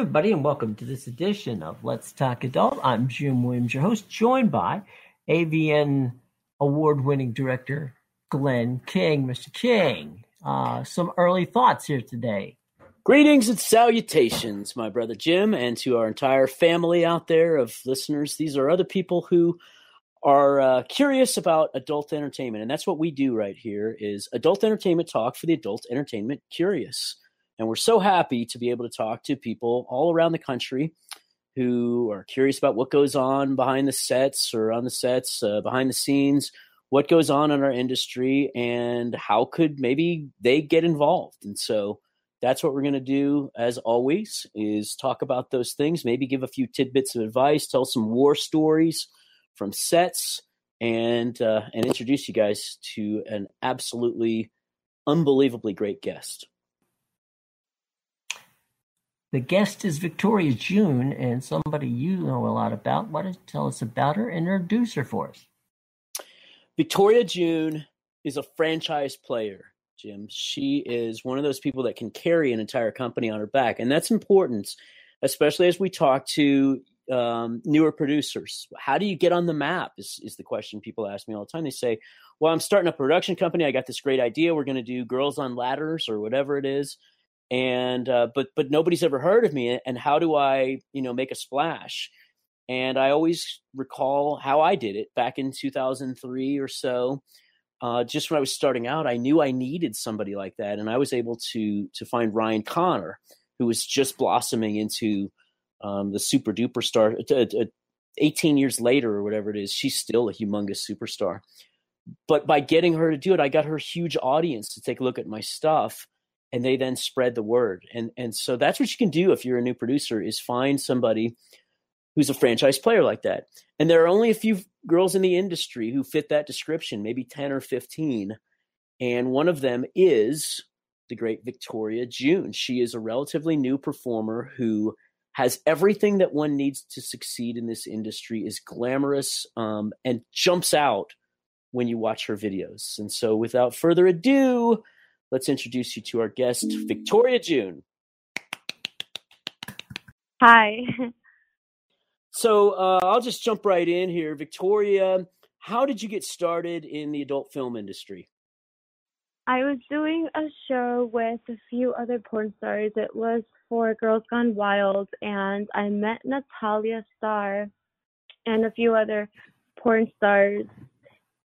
everybody, and welcome to this edition of Let's Talk Adult. I'm Jim Williams, your host, joined by AVN award-winning director Glenn King. Mr. King, some early thoughts here today. Greetings and salutations, my brother Jim, and to our entire family out there of listeners. These are other people who are curious about adult entertainment, and that's what we do right here is adult entertainment talk for the adult entertainment curious. And we're so happy to be able to talk to people all around the country who are curious about what goes on behind the sets or on the sets, behind the scenes, what goes on in our industry, and how could maybe they get involved. And so that's what we're going to do, as always, is talk about those things, maybe give a few tidbits of advice, tell some war stories from sets, and introduce you guys to an absolutely unbelievably great guest. The guest is Victoria June, and somebody you know a lot about. Why don't you tell us about her and introduce her for us? Victoria June is a franchise player, Jim. She is one of those people that can carry an entire company on her back, and that's important, especially as we talk to newer producers. How do you get on the map is the question people ask me all the time. They say, well, I'm starting a production company. I got this great idea. We're going to do Girls on Ladders or whatever it is. And but nobody's ever heard of me, and how do I make a splash? And I always recall how I did it back in 2003 or so. Just when I was starting out, I knew I needed somebody like that, and I was able to find Ryan Connor, who was just blossoming into the super duper star. 18 years later or whatever it is, she's still a humongous superstar. But by getting her to do it, I got her huge audience to take a look at my stuff. And they then spread the word. And so that's what you can do if you're a new producer, is find somebody who's a franchise player like that. And there are only a few girls in the industry who fit that description, maybe 10 or 15. And one of them is the great Victoria June. She is a relatively new performer who has everything that one needs to succeed in this industry, is glamorous, and jumps out when you watch her videos. And so without further ado, let's introduce you to our guest, Victoria June. Hi. So I'll just jump right in here. Victoria, how did you get started in the adult film industry? I was doing a show with a few other porn stars. It was for Girls Gone Wild, and I met Natalia and a few other porn stars.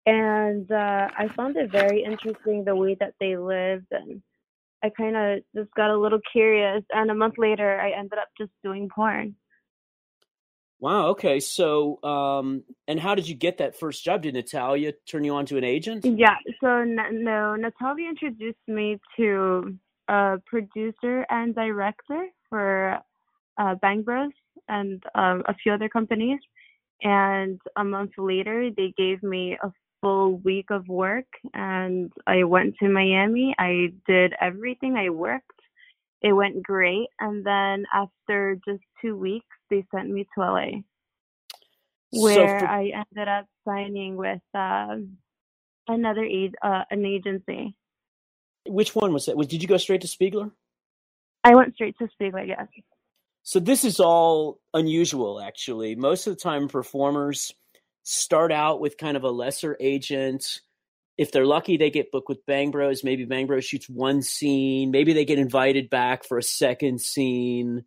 And I found it very interesting the way that they lived, and I kind of just got a little curious. And a month later, I ended up just doing porn. Wow. Okay. So, and how did you get that first job? Did Natalia turn you on to an agent? Yeah. So no, Natalia introduced me to a producer and director for Bang Bros and a few other companies. And a month later, they gave me a full week of work, and I went to Miami. I did everything. I worked. It went great. And then after just 2 weeks, they sent me to LA, where I ended up signing with an agency. Which one was that? Did you go straight to Spiegler? I went straight to Spiegler, yes. So this is all unusual, actually. Most of the time, performers start out with kind of a lesser agent. If they're lucky, they get booked with Bang Bros. Maybe Bang Bros shoots one scene. Maybe they get invited back for a second scene.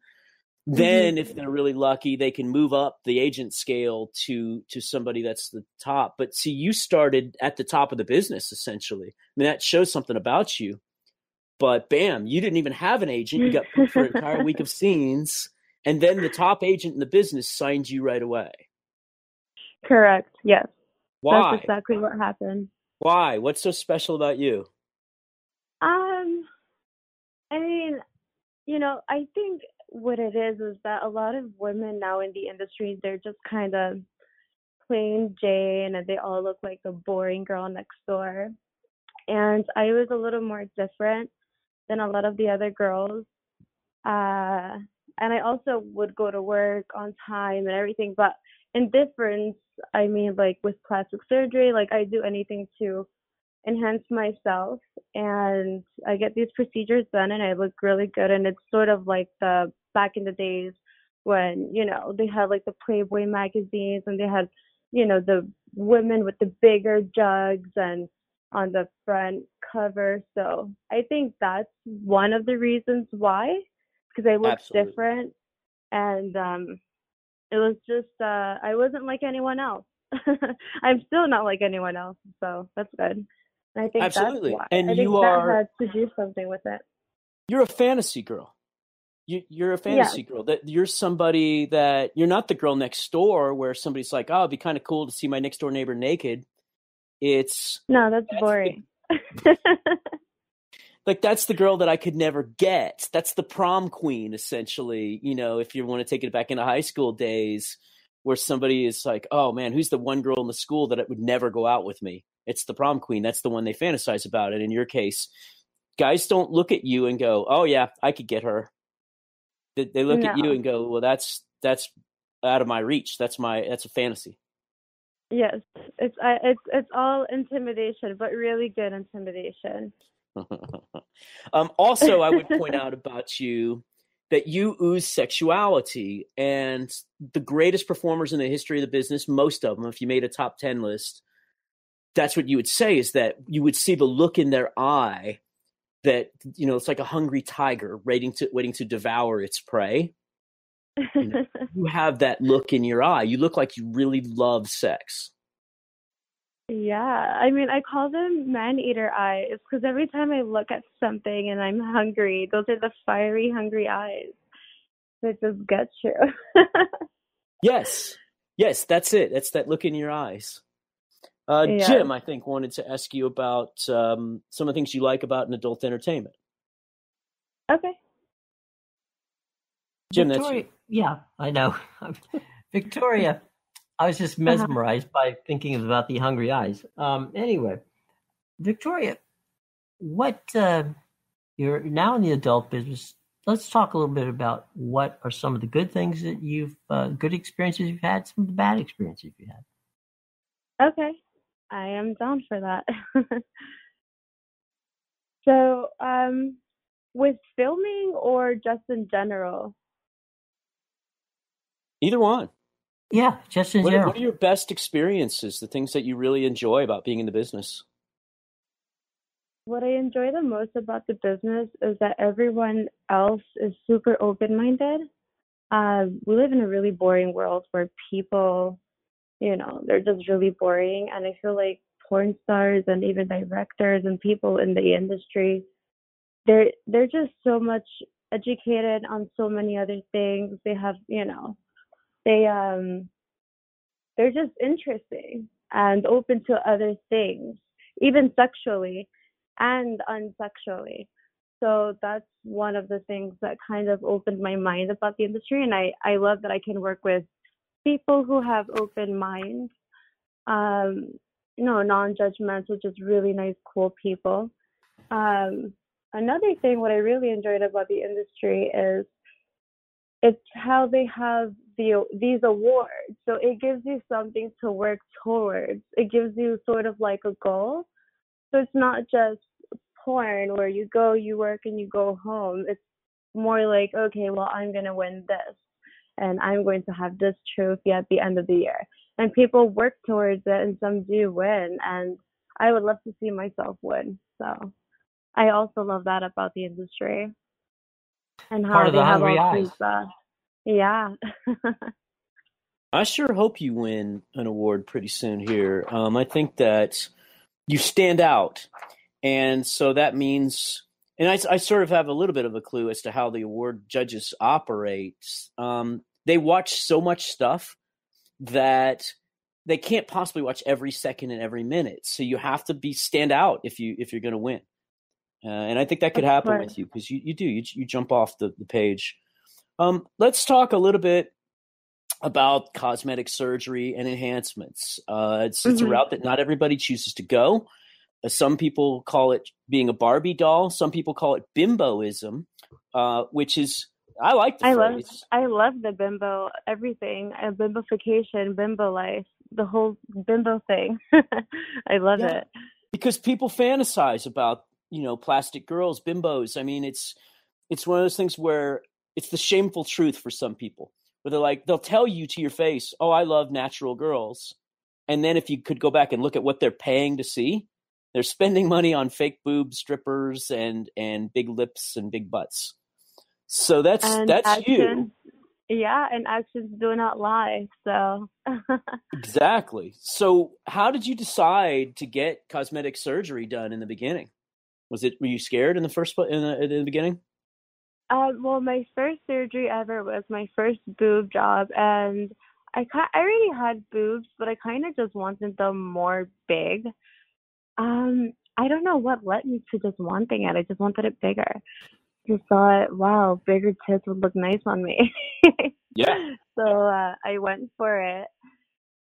Then, if they're really lucky, they can move up the agent scale to somebody that's the top. But see, you started at the top of the business, essentially. I mean, that shows something about you. But bam, you didn't even have an agent. You got booked for an entire week of scenes. And then the top agent in the business signed you right away. Correct. Yes. Why? That's exactly what happened. Why? What's so special about you? I mean, I think what it is that a lot of women now in the industry, they're just kind of plain Jane, and they all look like the boring girl next door. And I was a little more different than a lot of the other girls. And I also would go to work on time and everything, but in difference, I mean, like with plastic surgery, like I do anything to enhance myself, and I get these procedures done and I look really good, and it's sort of like the back in the days when, they had like the Playboy magazines and they had, the women with the bigger jugs and on the front cover. So I think that's one of the reasons why, because I looked Absolutely. different, and it was just I wasn't like anyone else. I'm still not like anyone else, so that's good. And I think Absolutely. that's why. And I think that had to do something with it. You're a fantasy girl. You're a fantasy girl. That you're somebody that you're not the girl next door where somebody's like, oh, it'd be kind of cool to see my next door neighbor naked. That's boring. Like, that's the girl that I could never get. That's the prom queen, essentially. If you want to take it back into high school days, where somebody is like, oh man, who's the one girl in the school that would never go out with me? It's the prom queen. That's the one they fantasize about. And in your case, guys don't look at you and go, oh yeah, I could get her. They look at you and go, well, that's out of my reach. That's a fantasy. Yes, it's all intimidation, but really good intimidation. Also, I would point out about you that you ooze sexuality, and the greatest performers in the history of the business, most of them, if you made a top 10 list, that's what you would say, is that you would see the look in their eye that, it's like a hungry tiger waiting to devour its prey. You have that look in your eye. You look like you really love sex. Yeah, I mean, I call them man-eater eyes because every time I look at something and I'm hungry, those are the fiery, hungry eyes that just get you. Yes, that's it. That's that look in your eyes. Jim, I think, wanted to ask you about some of the things you like about an adult entertainment. Okay. Jim, Victoria, that's you. Yeah, I know. Victoria, I was just mesmerized by thinking about the hungry eyes. Anyway, Victoria, what you're now in the adult business. Let's talk a little bit about what are some of the good things that good experiences you've had, some of the bad experiences you've had. Okay, I am down for that. So, with filming or just in general? Either one. Yeah, just in general. What are your best experiences, the things that you really enjoy about being in the business? What I enjoy the most about the business is that everyone else is super open-minded. We live in a really boring world where people, they're just really boring. And I feel like porn stars and even directors and people in the industry, they're just so much educated on so many other things. They have, they're just interesting and open to other things, even sexually and unsexually. So that's one of the things that kind of opened my mind about the industry. And I love that I can work with people who have open minds, non-judgmental, just really nice, cool people. Another thing, what I really enjoyed about the industry is it's how they have these awards. So it gives you something to work towards. It gives you sort of like a goal. So it's not just porn where you go, you work, and you go home. It's more like, okay, well, I'm going to win this, and I'm going to have this trophy at the end of the year. And people work towards it, and some do win. And I would love to see myself win. So I also love that about the industry. And how they have all these, yeah. I sure hope you win an award pretty soon here. I think that you stand out. And so that means, and I sort of have a little bit of a clue as to how the award judges operate. They watch so much stuff that they can't possibly watch every second and every minute. So you have to stand out if you're going to win. And I think that could happen with you because you jump off the page. Let's talk a little bit about cosmetic surgery and enhancements. It's a route that not everybody chooses to go. Some people call it being a Barbie doll. Some people call it bimboism, which is, I like the phrase. I love the bimbo, everything, bimbofication, bimbo life, the whole bimbo thing. I love it. Because people fantasize about, plastic girls, bimbos. I mean, it's one of those things where it's the shameful truth for some people, where they're like, they'll tell you to your face, oh, I love natural girls. And then if you could go back and look at what they're paying to see, they're spending money on fake boobs, strippers, and big lips and big butts. So that's you. Yeah, and actions do not lie. So Exactly. So how did you decide to get cosmetic surgery done in the beginning? Were you scared in the beginning? Well, my first surgery ever was my first boob job, and I already had boobs, but I kind of just wanted them more big. I don't know what led me to just wanting it. I just wanted it bigger. Just thought, wow, bigger tits would look nice on me. Yeah. So I went for it.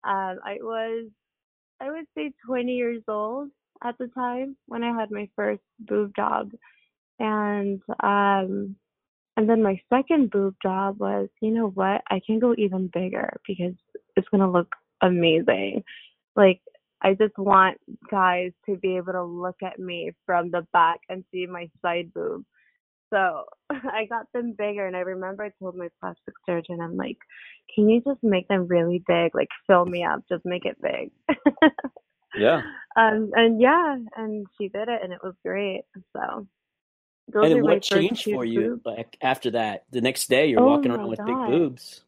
I was, I would say, 20 years old at the time when I had my first boob job, and then my second boob job was, you know what? I can go even bigger because it's gonna look amazing. Like, I just want guys to be able to look at me from the back and see my side boob. So I got them bigger, and I remember I told my plastic surgeon, I'm like, can you just make them really big? Like, fill me up, just make it big. Yeah. And yeah, and she did it, and it was great. So those And are my what first changed two for you boobs. like after that? The next day you're Oh walking my around with big God. boobs.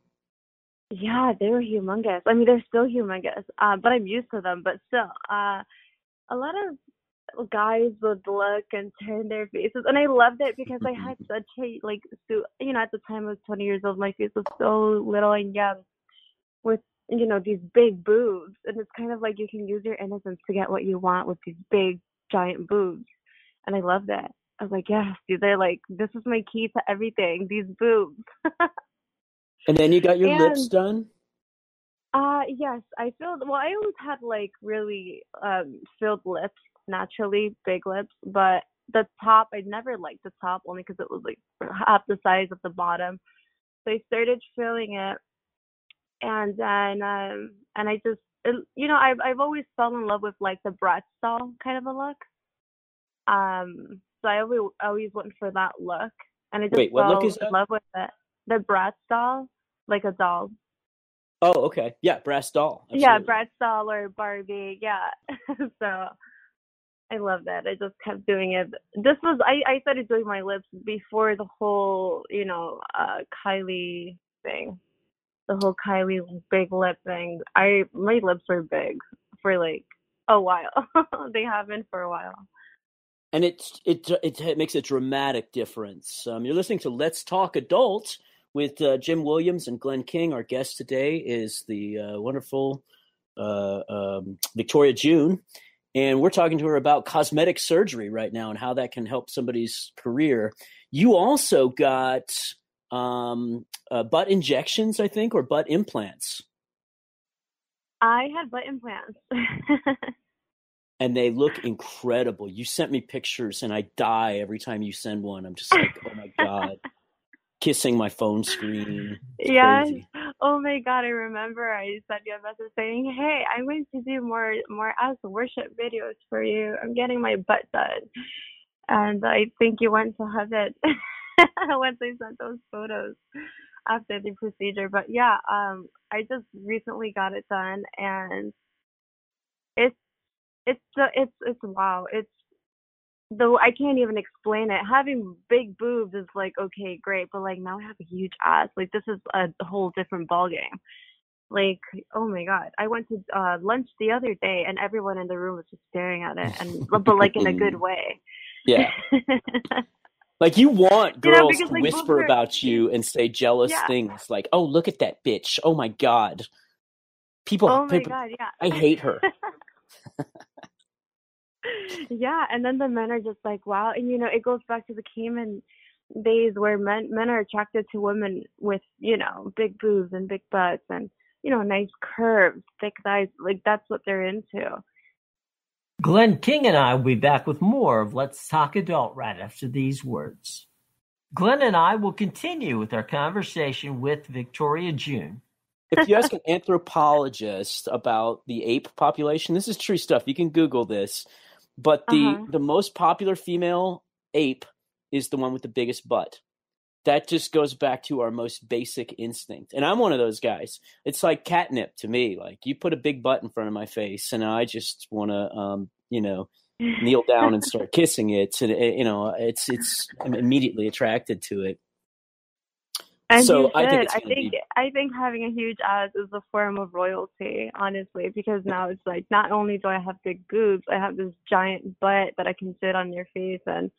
Yeah, they were humongous. I mean, they're still humongous, but I'm used to them. But still, a lot of guys would look and turn their faces, and I loved it because I had such a at the time I was 20 years old, my face was so little and young with these big boobs, and it's kind of like you can use your innocence to get what you want with these big giant boobs, and I loved it. I was like, yes, dude, they're like, this is my key to everything, these boobs. And then you got your lips And done? yes, I always had like really filled lips, naturally big lips, but the top, I never liked the top only because it was like half the size of the bottom. So I started filling it, and then and I just I've always fell in love with like the brat style kind of a look. So I always went for that look, and I just Wait, what look fell is in that? love with it. The brat style, like a doll. Oh, okay. Yeah, brass doll. Yeah, Absolutely. Brad Stahl or Barbie. Yeah. So I love that. I just kept doing it. I started doing my lips before the whole, Kylie thing. The whole Kylie big lip thing. My lips were big for like a while. They have been for a while. And it makes a dramatic difference. You're listening to Let's Talk Adult with Jim Williams and Glenn King. Our guest today is the wonderful Victoria June, and we're talking to her about cosmetic surgery right now and how that can help somebody's career. You also got butt injections, I think, or butt implants. I had butt implants. And they look incredible. You sent me pictures, and I die every time you send one. I'm just like, oh my God. Kissing my phone screen. It's crazy. Oh my God, I remember I sent you a message saying, hey, I'm going to do more as worship videos for you. I'm getting my butt done. And I think you went to heaven once I sent those photos after the procedure. But yeah, I just recently got it done, and it's wow. It's though I can't even explain it. Having big boobs is like, okay, great, but like now I have a huge ass. Like this is a whole different ballgame. Like, oh my God, I went to lunch the other day, and everyone in the room was just staring at it, but like in a good way. Yeah. Like you want girls because, to like, whisper about you and say jealous Yeah. things like, "Oh, look at that bitch! Oh my God, Oh my God, yeah. I hate her." Yeah, and then the men are just like, wow. And it goes back to the caveman days where men are attracted to women with big boobs and big butts and nice curves, thick thighs. Like that's what they're into. Glenn King and I will be back with more of Let's Talk Adult right after these words. Glenn and I will continue with our conversation with Victoria June. If you ask an anthropologist about the ape population, this is true stuff. You can Google this. But the most popular female ape is the one with the biggest butt. that just goes back to our most basic instinct. And I'm one of those guys. It's like catnip to me. Like, you put a big butt in front of my face and I just want to, kneel down and start kissing it. And, I'm immediately attracted to it. And so you should. I think having a huge ass is a form of royalty, honestly, because now it's like, not only do I have big boobs, I have this giant butt that I can sit on your face, and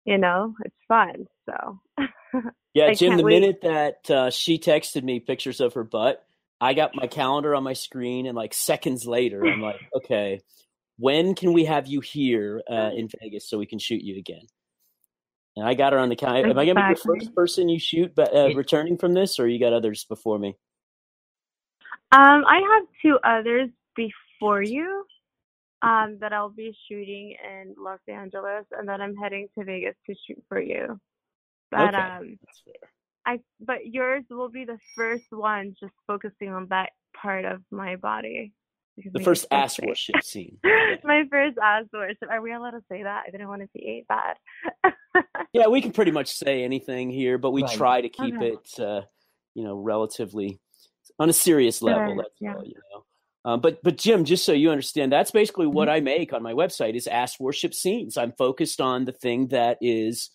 it's fun. So yeah, I Jim, can't the wait. minute that she texted me pictures of her butt, I got my calendar on my screen, and like seconds later, I'm like, okay, when can we have you here in Vegas so we can shoot you again? And I got her on the calendar. Am I going to be the first person you shoot returning from this, or you got others before me? I have 2 others before you that I'll be shooting in Los Angeles, and then I'm heading to Vegas to shoot for you. But Okay. That's fair. But yours will be the first one, just focusing on that part of my body. The first ass worship scene. My first ass worship. Are we allowed to say that? I didn't want to be bad. Yeah, we can pretty much say anything here, but we try to keep it, relatively on a serious level. That's all, But Jim, just so you understand, that's basically what I make on my website is ass worship scenes. I'm focused on the thing that is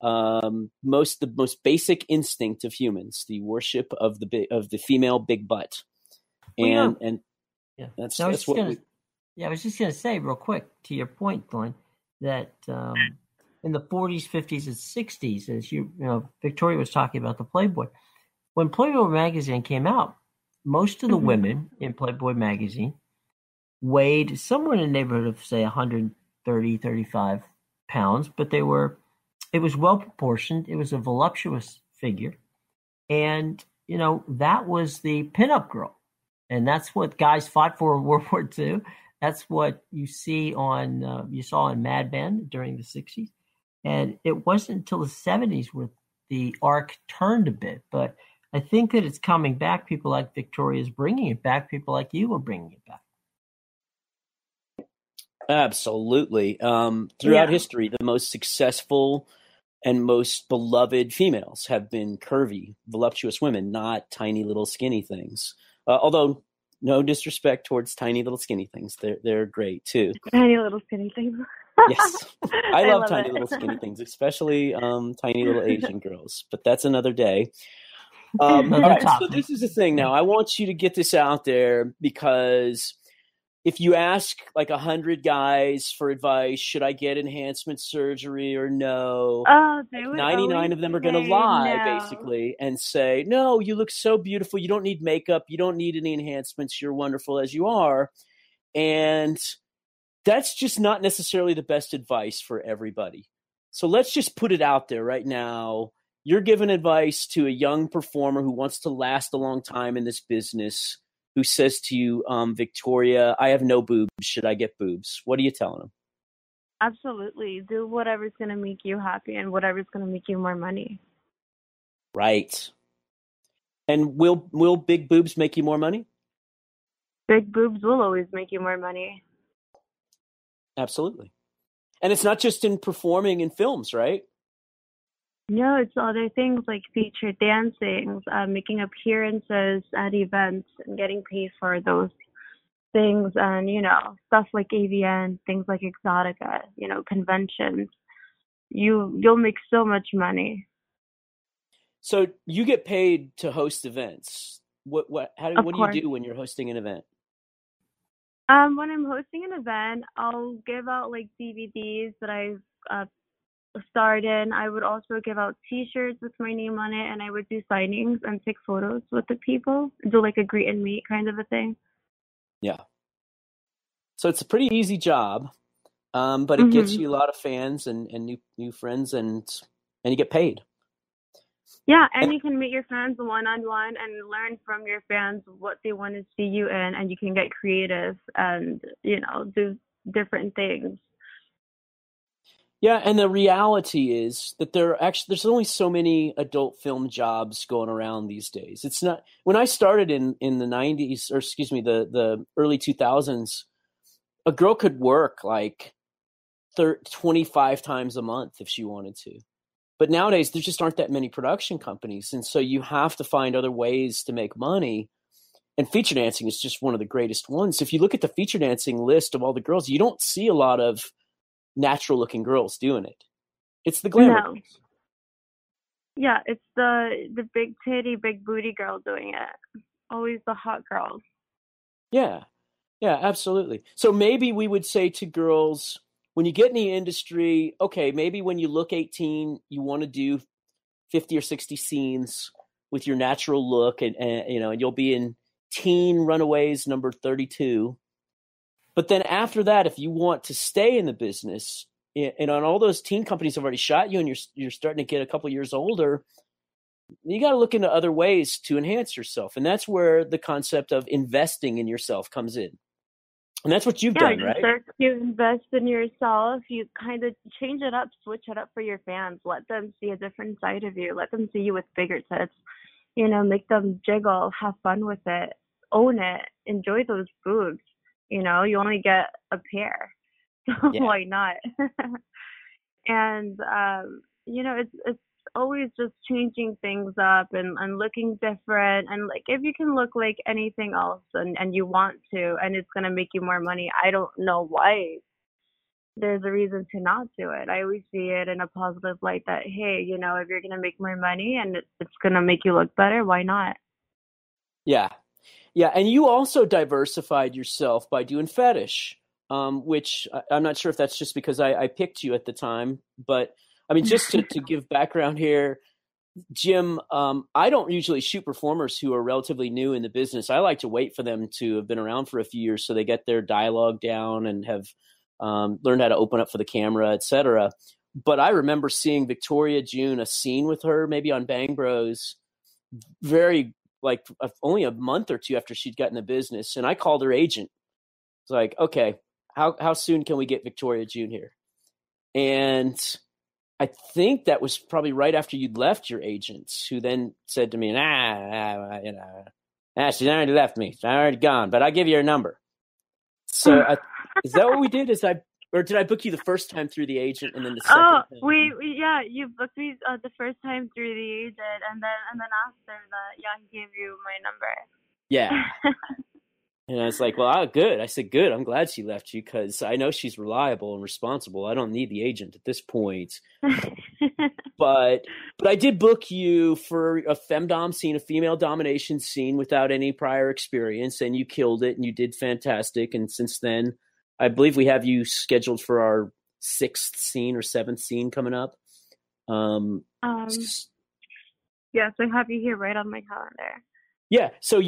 the most basic instinct of humans, the worship of the female big butt, and that's what we. Yeah, I was just going to say real quick to your point, Glenn, that in the 40s, 50s, and 60s, as Victoria was talking about the Playboy. When Playboy magazine came out, most of the women in Playboy magazine weighed somewhere in the neighborhood of, say, 130, 35 pounds, but it was well proportioned. It was a voluptuous figure. And, that was the pinup girl. And that's what guys fought for in World War II. That's what you saw in Mad Men during the 60s. And it wasn't until the 70s where the arc turned a bit. But I think that it's coming back. People like Victoria's bringing it back. People like you are bringing it back. Absolutely. Throughout history, the most successful and most beloved females have been curvy, voluptuous women, not tiny little skinny things. Although, no disrespect towards tiny little skinny things. They're great too. Tiny little skinny things. Yes. I love tiny little skinny things, especially tiny little Asian girls. But that's another day. All right, so this is the thing now. I want you to get this out there because if you ask like 100 guys for advice, should I get enhancement surgery or no? 99 of them are going to lie, basically, and say, no, you look so beautiful. You don't need makeup. You don't need any enhancements. You're wonderful as you are. And that's just not necessarily the best advice for everybody. So let's just put it out there right now. You're giving advice to a young performer who wants to last a long time in this business, who says to you, Victoria, I have no boobs. Should I get boobs? What are you telling them? Absolutely. Do whatever's going to make you happy and whatever's going to make you more money. Right. And will big boobs make you more money? Big boobs will always make you more money. Absolutely. And it's not just in performing in films, right? No, it's other things like featured dancing, making appearances at events and getting paid for those things, and stuff like AVN, things like Exotica, conventions. You'll make so much money. So you get paid to host events. What do you do when you're hosting an event? When I'm hosting an event, I'll give out like DVDs that I've starred in. I would also give out T-shirts with my name on it, and I would do signings and take photos with the people, do like a greet and meet kind of a thing. Yeah. So it's a pretty easy job, but it gets you a lot of fans and new friends, and you get paid. Yeah, and you can meet your fans one-on-one and learn from your fans what they want to see you in, and you can get creative and, do different things. Yeah, and the reality is that there's only so many adult film jobs going around these days. It's not when I started in the 90s, or excuse me, the early 2000s, a girl could work like 25 times a month if she wanted to. But nowadays, there just aren't that many production companies. And so you have to find other ways to make money. And feature dancing is just one of the greatest ones. If you look at the feature dancing list of all the girls, you don't see a lot of natural looking girls doing it. It's the glamour girls. Yeah, it's the big titty, big booty girl doing it. Always the hot girls. Yeah, absolutely. So maybe we would say to girls, when you get in the industry, okay, maybe when you look 18, you want to do 50 or 60 scenes with your natural look, and you'll be in Teen Runaways number 32. But then after that, if you want to stay in the business, and on all those teen companies have already shot you, and you're starting to get a couple years older, you got to look into other ways to enhance yourself. And that's where the concept of investing in yourself comes in. And that's what you've done, right? Start to invest in yourself. You kind of change it up, switch it up for your fans. Let them see a different side of you. Let them see you with bigger tits. Make them jiggle, have fun with it, own it, enjoy those boobs. You only get a pair. So why not? And, it's always just changing things up and looking different. And like, if you can look like anything else and you want to, and it's going to make you more money, I don't know why there's a reason to not do it. I always see it in a positive light that, hey, if you're going to make more money and it's going to make you look better, why not? Yeah. And you also diversified yourself by doing fetish, which I'm not sure if that's just because I picked you at the time, but I mean, just to give background here, Jim, I don't usually shoot performers who are relatively new in the business. I like to wait for them to have been around for a few years so they get their dialogue down and have learned how to open up for the camera, etc. But I remember seeing Victoria June, a scene with her, maybe on Bang Bros, only a month or two after she'd gotten the business. And I called her agent. It's like, okay, how soon can we get Victoria June here? And I think that was probably right after you'd left your agents, who then said to me, she's already left me. She's already gone, but I'll give you her number. So is that what we did? Or did I book you the first time through the agent and then the second time? You booked me the first time through the agent, and then after that, he gave you my number. Yeah. And I was like, well, good. I said, good. I'm glad she left you because I know she's reliable and responsible. I don't need the agent at this point. But I did book you for a femdom scene, a female domination scene without any prior experience, and you killed it and you did fantastic. And since then, I believe we have you scheduled for our 6th scene or 7th scene coming up. Yes, I have you here right on my calendar. Yeah. So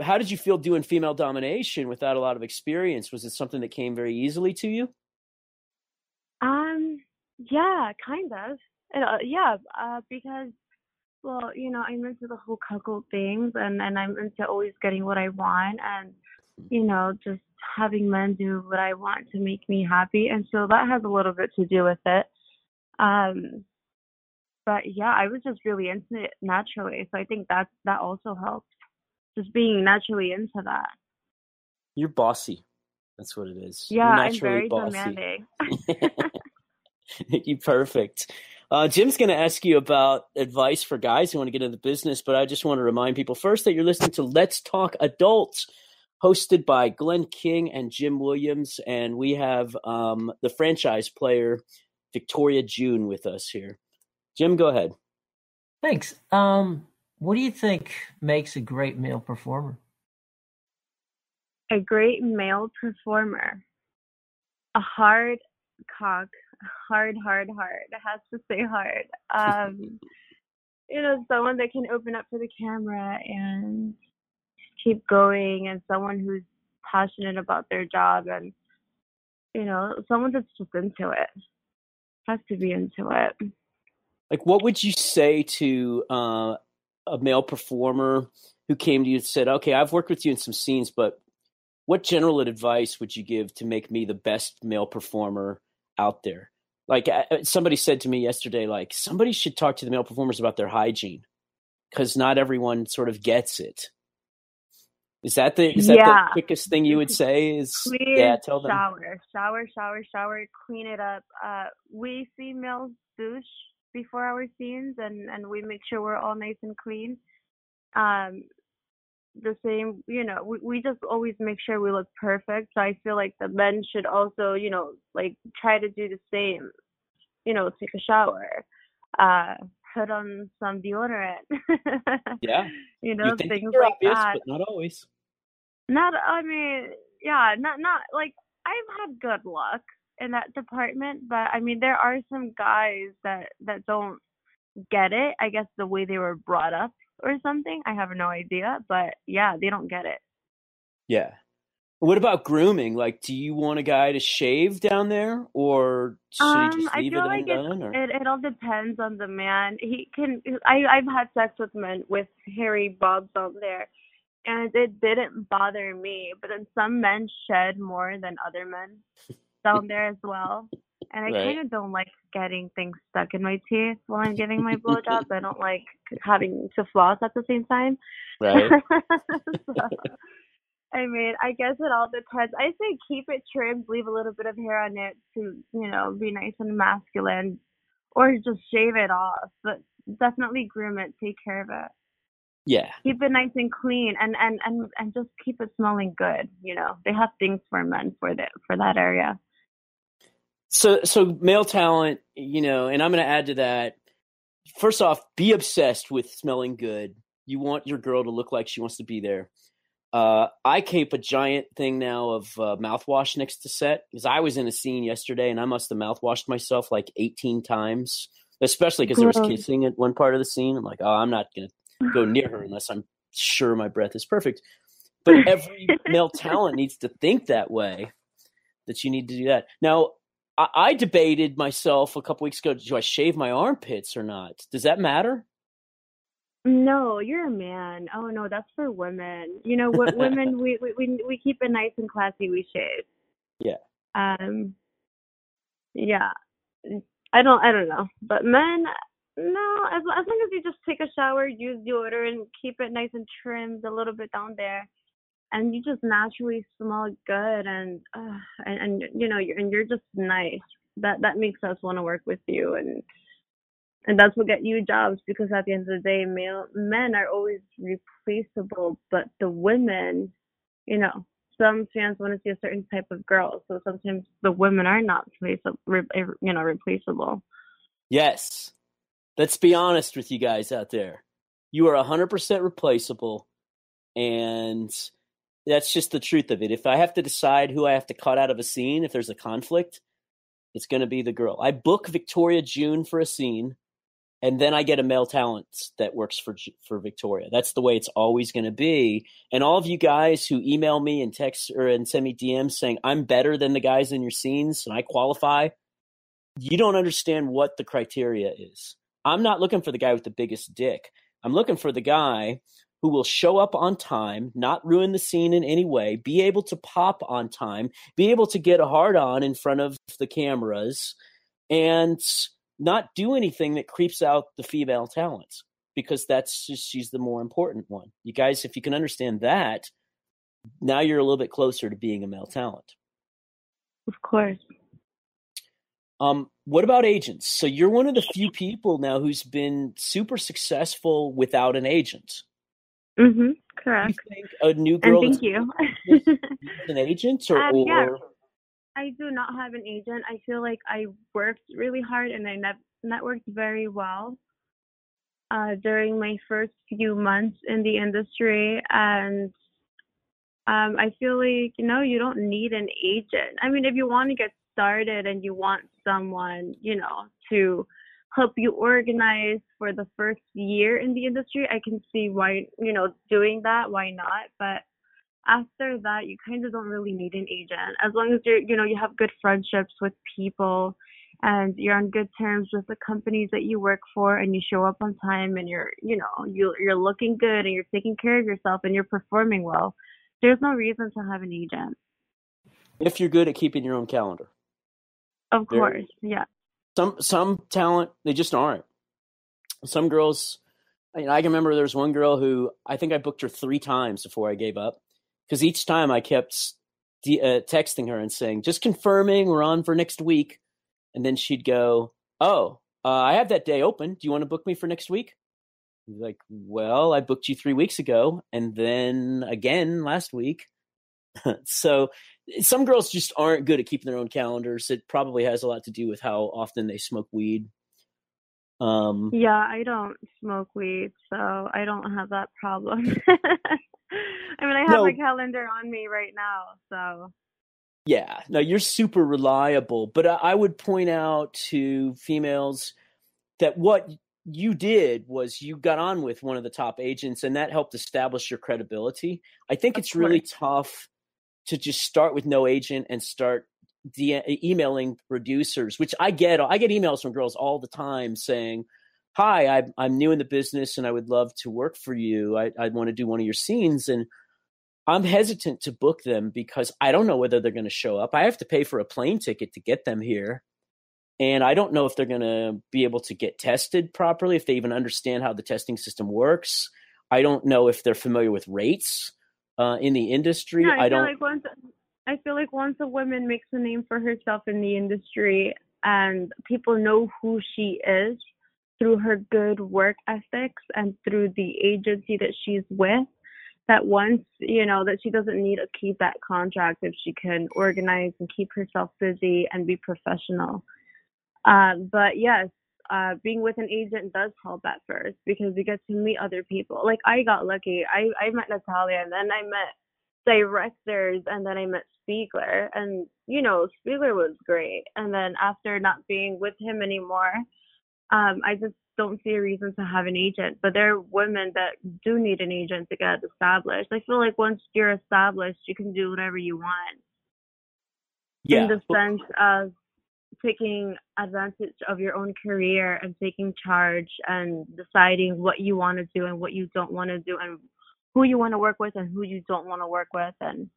how did you feel doing female domination without a lot of experience? Was it something that came very easily to you? Yeah, kind of. Because, I'm into the whole cuckold things, and I'm into always getting what I want, and, just having men do what I want to make me happy. And so that has a little bit to do with it. But yeah, I was just really into it naturally. So I think that also helped. Just being naturally into that. You're bossy. That's what it is. Yeah, You're I'm very demanding. You're perfect. Jim's going to ask you about advice for guys who want to get into the business, but I just want to remind people first that you're listening to Let's Talk Adults, hosted by Glenn King and Jim Williams, and we have the franchise player Victoria June with us here. Jim, go ahead. Thanks. What do you think makes a great male performer? A great male performer. A hard cock. Hard. It has to stay hard. Someone that can open up for the camera and keep going, and someone who's passionate about their job, and, someone that's just into it. Has to be into it. Like, what would you say to a male performer who came to you and said, okay, I've worked with you in some scenes, but what general advice would you give to make me the best male performer out there? Like, somebody said to me yesterday, like, somebody should talk to the male performers about their hygiene because not everyone sort of gets it. Is that the Yeah. quickest thing you would say? Is Please tell them. shower, clean it up. We females douche before our scenes, and we make sure we're all nice and clean. Um, the same, we just always make sure we look perfect. So I feel like the men should also, like try to do the same. Take a shower, uh, put on some deodorant. Yeah. You think Things they're like obvious, that. but not always. I mean, yeah, not like I've had good luck in that department, but I mean, there are some guys that don't get it. I guess the way they were brought up or something. I have no idea, but yeah, they don't get it. Yeah. What about grooming? Like, do you want a guy to shave down there, or should he just I leave feel it like undone? Or it all depends on the man. He can. I've had sex with men with hairy bobs on there, and it didn't bother me. But then some men shed more than other men down there as well. And I right? kind of don't like getting things stuck in my teeth while I'm giving my blowjobs. I don't like having to floss at the same time. Right. So, I mean, I guess it all depends. I say keep it trimmed, leave a little bit of hair on it to, be nice and masculine, or just shave it off. But definitely groom it, take care of it. Yeah. Keep it nice and clean, and just keep it smelling good. They have things for men for that area. So male talent, and I'm going to add to that. First off, be obsessed with smelling good. You want your girl to look like she wants to be there. I keep a giant thing now of mouthwash next to set, because I was in a scene yesterday and I must have mouthwashed myself like 18 times, especially because there was kissing at one part of the scene. I'm like, oh, I'm not going to go near her unless I'm sure my breath is perfect. But every male talent needs to think that way, that you need to do that. Now, I debated myself a couple weeks ago, do I shave my armpits or not? Does that matter? No, you're a man. Oh no, that's for women. What women we keep it nice and classy. We shave. Yeah. Yeah. I don't know, but men, no. As long as you just take a shower, use deodorant, keep it nice and trimmed a little bit down there, and you just naturally smell good, and you're just nice. That makes us want to work with you, and that's what get you jobs, because at the end of the day, men are always replaceable, but the women, some fans want to see a certain type of girl, so sometimes the women are not replaceable. Yes. Let's be honest with you guys out there. You are 100% replaceable, and that's just the truth of it. If I have to decide who I have to cut out of a scene, if there's a conflict, it's going to be the girl. I book Victoria June for a scene, and then I get a male talent that works for Victoria. That's the way it's always going to be. And all of you guys who email me and text and send me DMs saying I'm better than the guys in your scenes and I qualify, you don't understand what the criteria is. I'm not looking for the guy with the biggest dick. I'm looking for the guy who will show up on time, not ruin the scene in any way, be able to pop on time, be able to get a hard on in front of the cameras, and not do anything that creeps out the female talent, because she's the more important one. You guys, if you can understand that, now you're a little bit closer to being a male talent. Of course. What about agents? So you're one of the few people now who's been super successful without an agent. Mm-hmm. Correct. Do you think a new girl and thank you. an agent or yeah. I do not have an agent. I feel like I worked really hard and I networked very well during my first few months in the industry, and I feel like you don't need an agent. I mean, if you want to get started and you want someone to help you organize for the first year in the industry, I can see why doing that. Why not? But after that, you kind of don't really need an agent, as long as you have good friendships with people and you're on good terms with the companies that you work for, and you show up on time, and you're looking good, and you're taking care of yourself, and you're performing well. There's no reason to have an agent. If you're good at keeping your own calendar. Of course, yeah. Some talent, they just aren't. Some girls, I can remember there was one girl who I think I booked her 3 times before I gave up. because each time I kept texting her and saying, just confirming we're on for next week. And then she'd go, oh, I have that day open. Do you want to book me for next week? Like, well, I booked you 3 weeks ago and then again last week. So some girls just aren't good at keeping their own calendars. It probably has a lot to do with how often they smoke weed. Yeah, I don't smoke weed, so I don't have that problem. I mean, I have my calendar on me right now, so. Yeah, no, you're super reliable. But I would point out to females that what you did was you got on with one of the top agents, and that helped establish your credibility. I think it's really tough to just start with no agent and start emailing producers, which I get emails from girls all the time saying, hi, I'm new in the business and I would love to work for you. I'd want to do one of your scenes. And I'm hesitant to book them because I don't know whether they're going to show up. I have to pay for a plane ticket to get them here. And I don't know if they're going to be able to get tested properly, if they even understand how the testing system works. I don't know if they're familiar with rates in the industry. Yeah, I feel like once a woman makes a name for herself in the industry and people know who she is through her good work ethics and through the agency that she's with, that once, that she doesn't need to keep that contract if she can organize and keep herself busy and be professional. But yes, being with an agent does help at first because you get to meet other people. Like I got lucky. I met Natalia and then I met directors and then I met Spiegler, and Spiegler was great. And then after not being with him anymore, I just don't see a reason to have an agent. But there are women that do need an agent to get established. I feel like once you're established, you can do whatever you want. Yeah. In the sense of taking advantage of your own career and taking charge and deciding what you want to do and what you don't want to do and who you want to work with and who you don't want to work with and,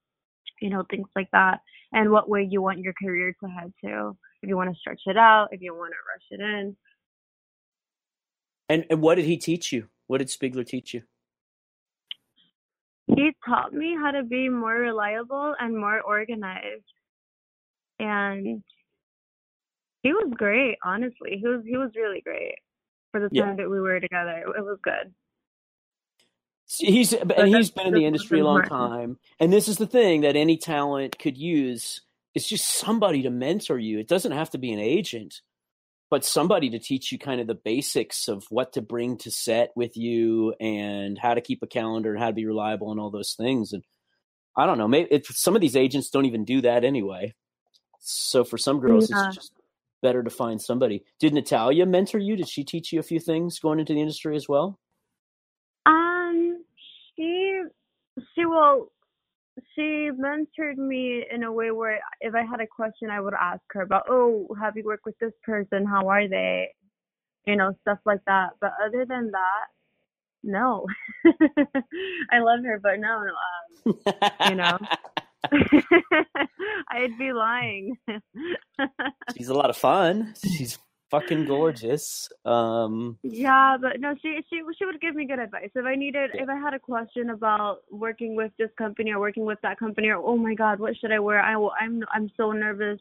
things like that. And what way you want your career to head to. If you want to stretch it out, if you want to rush it in. And what did he teach you? What did Spiegler teach you? He taught me how to be more reliable and more organized. And he was great, honestly. He was really great for the time that we were together. It was good. He's been in the industry a long time. And this is the thing that any talent could use. It's just somebody to mentor you. It doesn't have to be an agent, but somebody to teach you kind of the basics of what to bring to set with you and how to keep a calendar and how to be reliable and all those things. And I don't know, maybe some of these agents don't even do that anyway. So for some girls, it's just better to find somebody. Did Natalia mentor you? Did she teach you a few things going into the industry as well? She mentored me in a way where if I had a question, I would ask her about, have you worked with this person? How are they? Stuff like that. But other than that, no. I love her, but no. I'd be lying. She's a lot of fun. She's fucking gorgeous. Yeah, but no, she would give me good advice. If I had a question about working with this company or working with that company, or oh my God, what should I wear? I'm so nervous.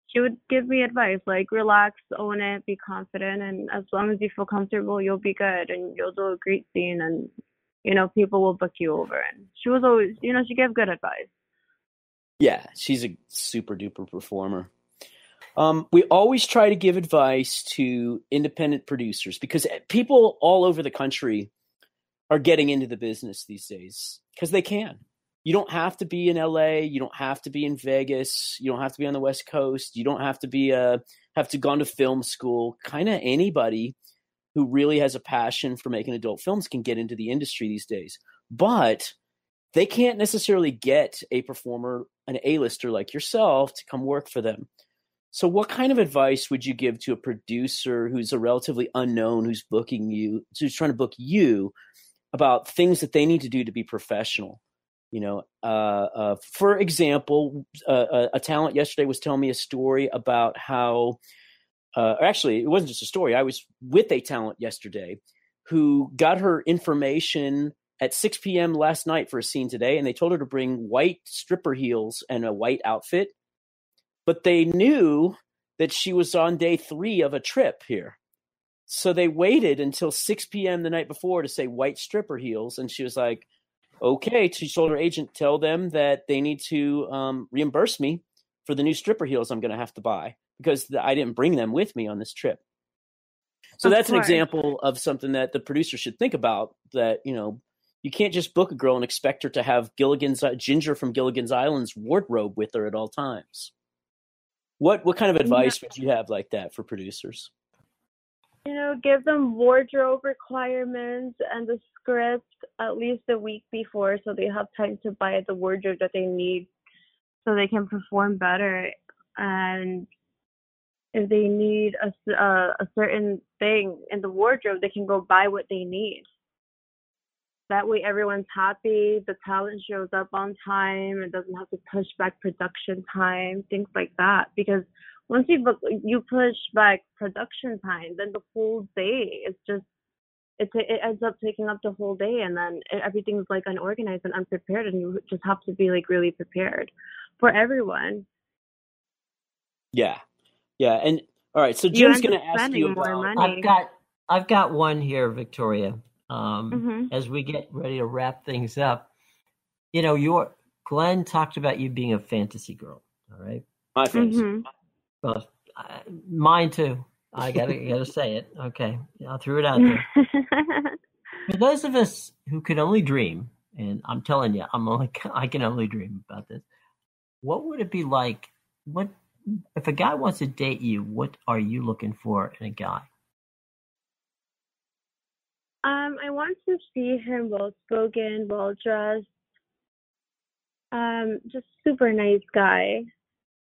She would give me advice like relax, own it, be confident, and as long as you feel comfortable, you'll be good and you'll do a great scene, and people will book you over. And she was always, she gave good advice. Yeah, she's a super duper performer. We always try to give advice to independent producers because people all over the country are getting into the business these days because they can. You don't have to be in LA. You don't have to be in Vegas. You don't have to be on the West Coast. You don't have to have to gone to film school. Kind of anybody who really has a passion for making adult films can get into the industry these days. But they can't necessarily get a performer, an A-lister like yourself, to come work for them. So what kind of advice would you give to a producer who's a relatively unknown, who's trying to book you about things that they need to do to be professional? For example, a talent yesterday was telling me a story about how, actually, it wasn't just a story. I was with a talent yesterday who got her information at 6 p.m. last night for a scene today, and they told her to bring white stripper heels and a white outfit. But they knew that she was on day 3 of a trip here. So they waited until 6 p.m. the night before to say white stripper heels. And she was like, okay. She told her agent, tell them that they need to reimburse me for the new stripper heels I'm going to have to buy because I didn't bring them with me on this trip. So that's an example of something that the producer should think about, that, you know, you can't just book a girl and expect her to have Ginger from Gilligan's Island's wardrobe with her at all times. What kind of advice would you have like that for producers? You know, give them wardrobe requirements and the script at least a week before so they have time to buy the wardrobe that they need so they can perform better. And if they need a certain thing in the wardrobe, they can go buy what they need. That way everyone's happy, the talent shows up on time, it doesn't have to push back production time, things like that. Because once you push back production time, then the whole day it ends up taking up the whole day, and then everything's like unorganized and unprepared, and you just have to be like really prepared for everyone. Yeah. And all right, so Jim's going to ask you about. I've got one here, Victoria. As we get ready to wrap things up, you know, Glenn talked about you being a fantasy girl. All right, my fantasy. Well, mine too. I gotta say it. Okay, I threw it out there. For those of us who can only dream, and I'm telling you, I can only dream about this. What would it be like? What if a guy wants to date you? What are you looking for in a guy? I want to see him well-spoken, well-dressed, just super nice guy.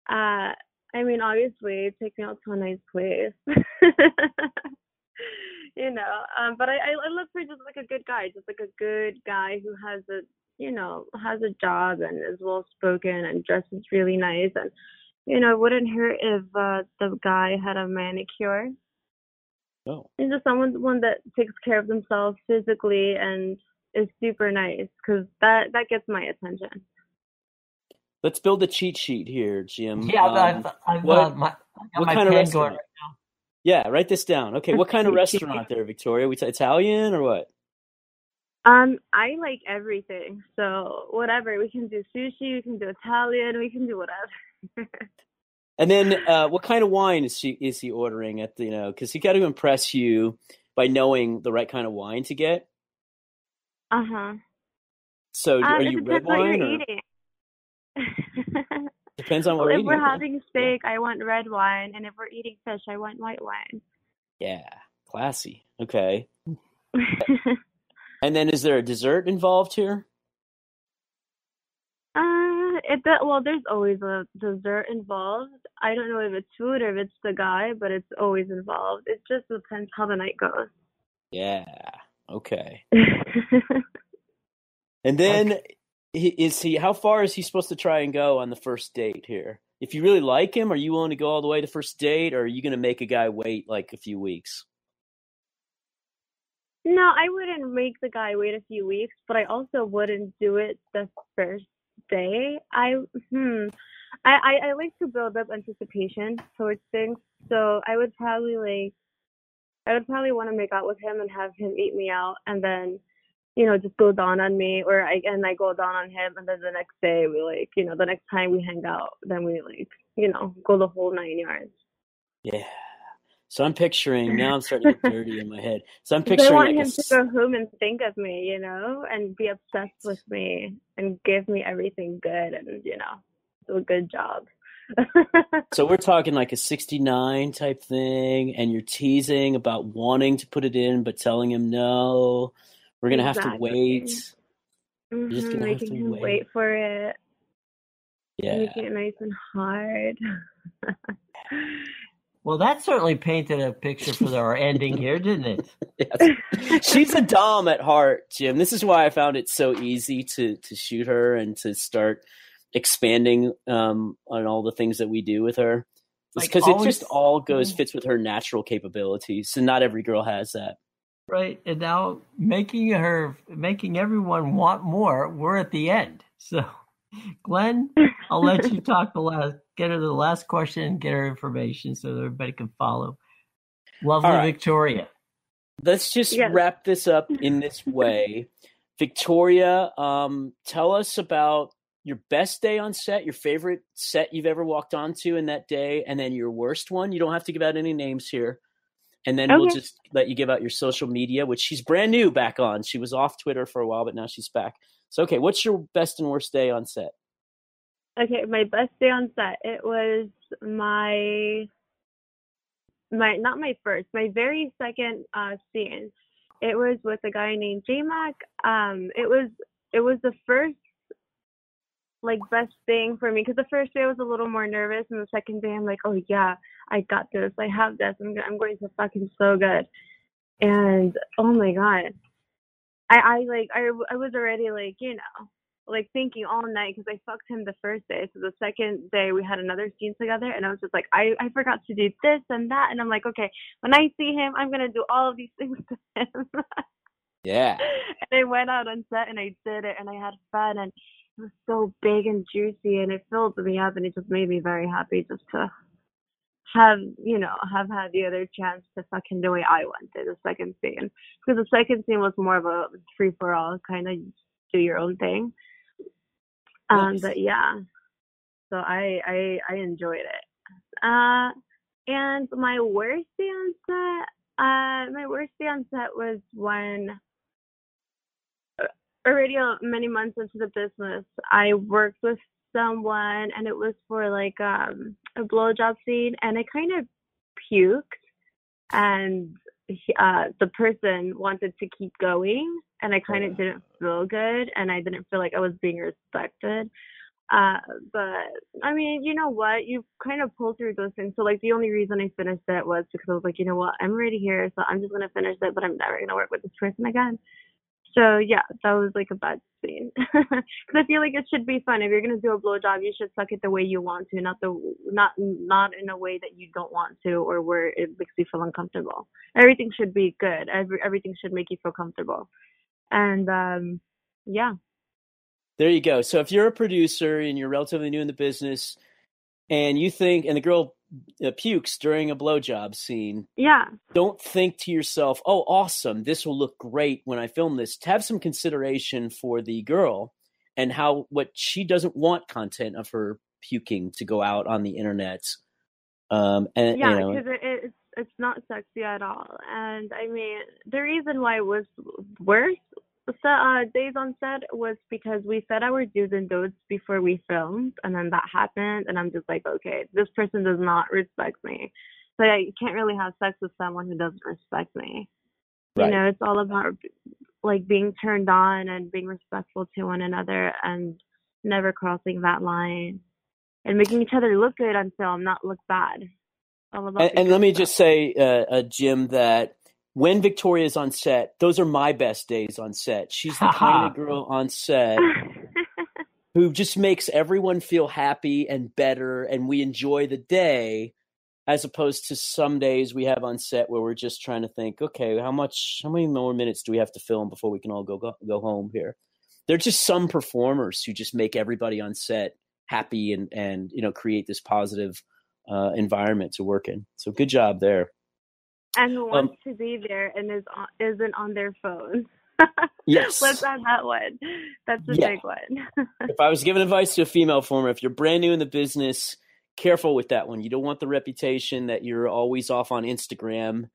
I mean, obviously, take me out to a nice place, you know. But I look for just like a good guy, who has a job and is well-spoken and dresses really nice. And, you know, it wouldn't hurt if the guy had a manicure. Oh. He's just one that takes care of themselves physically and is super nice, because that gets my attention. Let's build a cheat sheet here, Jim. Yeah, what kind of restaurant? Right now. Yeah, write this down. Okay, what kind of restaurant there, Victoria? Italian or what? I like everything. So whatever, we can do sushi, we can do Italian, we can do whatever. And then, what kind of wine is he ordering at the, you know, because he got to impress you by knowing the right kind of wine to get. So, are you red wine or? Eating. Depends on what we're eating. If we're having steak, I want red wine, and if we're eating fish, I want white wine. Yeah, classy. Okay. And then, is there a dessert involved here? There's always a dessert involved. I don't know if it's food or if it's the guy, but it's always involved. It just depends how the night goes. Yeah. Okay. And then, how far is he supposed to try and go on the first date here? If you really like him, are you willing to go all the way to first date, or are you going to make a guy wait like a few weeks? No, I wouldn't make the guy wait a few weeks, but I also wouldn't do it the first day. I like to build up anticipation towards things, so I would probably want to make out with him and have him eat me out, and then, you know, just go down on me, or I go down on him, and then the next day we the next time we hang out, then we go the whole 9 yards. Yeah. So I'm picturing, now I'm starting to get dirty in my head. So I'm picturing I want him to go home and think of me, you know, and be obsessed with me and give me everything good and, you know, do a good job. So we're talking like a 69 type thing, and you're teasing about wanting to put it in, but telling him no. We're going to have to wait. You're just going to have to wait for it. Yeah. Making it nice and hard. Well, that certainly painted a picture for our ending here, didn't it? Yes. She's a dom at heart, Jim. This is why I found it so easy to shoot her and to start expanding on all the things that we do with her. It's because it just all fits with her natural capabilities. And not every girl has that. Right. And now making everyone want more. We're at the end. So, Glenn, I'll let you get her the last question and get her information so that everybody can follow. Lovely All right. Victoria. Let's just wrap this up in this way. Victoria, tell us about your best day on set, your favorite set you've ever walked onto in that day, and then your worst one. You don't have to give out any names here. And then we'll just let you give out your social media, which she's brand new back on. She was off Twitter for a while, but now she's back. So, okay, what's your best and worst day on set? Okay, my best day on set. It was my not my first, my very second scene. It was with a guy named J-Mac. It was the first like best thing for me because the first day I was a little more nervous, and the second day I'm like, oh yeah, I got this. I have this. I'm going to fucking so good. And oh my god, I was already like, you know, like thinking all night because I fucked him the first day. So the second day we had another scene together, and I was just like, I forgot to do this and that, and I'm like, okay, when I see him, I'm gonna do all of these things to him. Yeah. And I went out on set and I did it, and I had fun, and it was so big and juicy, and it filled me up, and it just made me very happy just to have had the other chance to fucking the way I wanted the second scene, because the second scene was more of a free for all kind of do your own thing. Nice. But yeah, so I enjoyed it. And my worst day on set was when already many months into the business, I worked with someone, and it was for like a blowjob scene, and I kind of puked, and the person wanted to keep going, and I kind of didn't feel good, and I didn't feel like I was being respected. But I mean, you know what? You kind of pull through those things. So like the only reason I finished it was because I was like, you know what? I'm already here, so I'm just gonna finish it, but I'm never gonna work with this person again. So yeah, that was like a bad scene. Because I feel like it should be fun. If you're gonna do a blowjob, you should suck it the way you want to, not in a way that you don't want to, or where it makes you feel uncomfortable. Everything should be good. Everything should make you feel comfortable. And yeah. There you go. So if you're a producer and you're relatively new in the business, and you think, and the girl pukes during a blowjob scene, yeah, don't think to yourself, oh, awesome, this will look great when I film this. To have some consideration for the girl and what she doesn't want content of her puking to go out on the internet. And yeah, because it's not sexy at all. And I mean, the reason why it was worse days on set was because we said our do's and don'ts before we filmed, and then that happened, and I'm just like, okay, this person does not respect me, so I can't really have sex with someone who doesn't respect me. Right. You know, it's all about like being turned on and being respectful to one another, and never crossing that line, and making each other look good on film, not look bad. All about and let me just say, Jim, that when Victoria's on set, those are my best days on set. She's the kind of girl on set who just makes everyone feel happy and better, and we enjoy the day, as opposed to some days we have on set where we're just trying to think, okay, how many more minutes do we have to film before we can all go home here? There are just some performers who just make everybody on set happy and create this positive environment to work in. So good job there. And who wants to be there and isn't on their phone. Yes. Let's add that one. That's a big one. If I was giving advice to a female performer, if you're brand new in the business, careful with that one. You don't want the reputation that you're always off on Instagram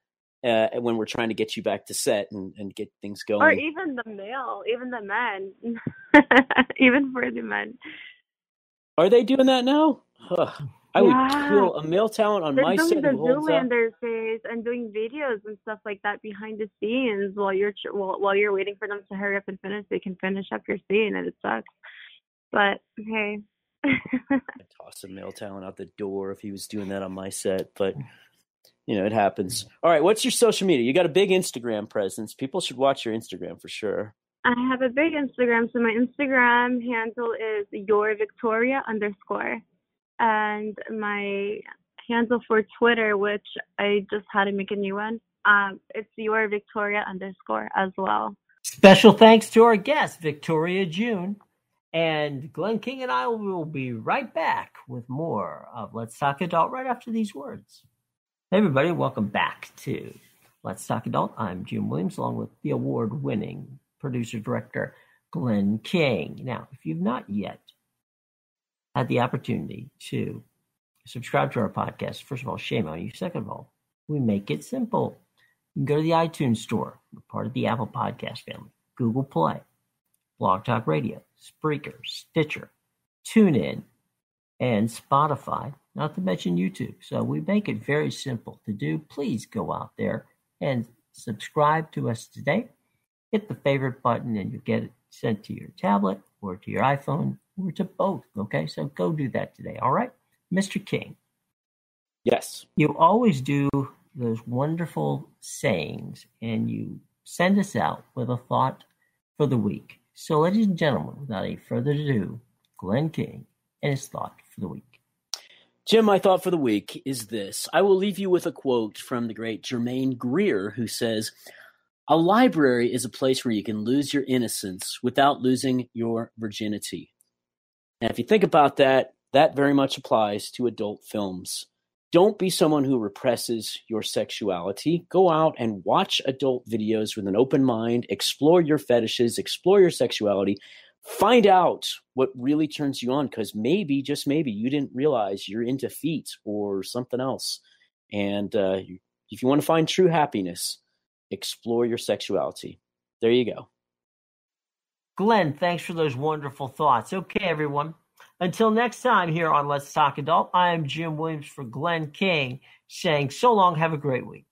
when we're trying to get you back to set and get things going. Or even the men. Even for the men. Are they doing that now? I would kill a male talent on my set who holds up. In their face and doing videos and stuff like that behind the scenes while you're waiting for them to hurry up and finish. They can finish up your scene, and it sucks. But hey, I'd toss a male talent out the door if he was doing that on my set. But it happens. All right, what's your social media? You got a big Instagram presence. People should watch your Instagram for sure. I have a big Instagram, so my Instagram handle is yourvictoria_. And my handle for Twitter, which I just had to make a new one, It's your Victoria _ as well. Special thanks to our guest, Victoria June. And Glenn King and I will be right back with more of Let's Talk Adult right after these words. Hey everybody, welcome back to Let's Talk Adult. I'm Jim Williams, along with the award-winning producer-director Glenn King. Now, if you've not yet had the opportunity to subscribe to our podcast, first of all, shame on you. Second of all, we make it simple. You can go to the iTunes store. We're part of the Apple Podcast family, Google Play, Blog Talk Radio, Spreaker, Stitcher, TuneIn, and Spotify, not to mention YouTube. So we make it very simple to do. Please go out there and subscribe to us today. Hit the favorite button and you get it sent to your tablet or to your iPhone or to both. Okay, so go do that today. All right, Mr. King. Yes. You always do those wonderful sayings and you send us out with a thought for the week. So, ladies and gentlemen, without any further ado, Glenn King and his thought for the week. Jim, my thought for the week is this. I will leave you with a quote from the great Germaine Greer, who says, "A library is a place where you can lose your innocence without losing your virginity." And if you think about that, that very much applies to adult films. Don't be someone who represses your sexuality. Go out and watch adult videos with an open mind. Explore your fetishes. Explore your sexuality. Find out what really turns you on, because maybe, just maybe, you didn't realize you're into feet or something else. And if you want to find true happiness, explore your sexuality. There you go. Glenn, thanks for those wonderful thoughts. Okay, everyone. Until next time here on Let's Talk Adult, I am Jim Williams for Glenn King, saying so long, have a great week.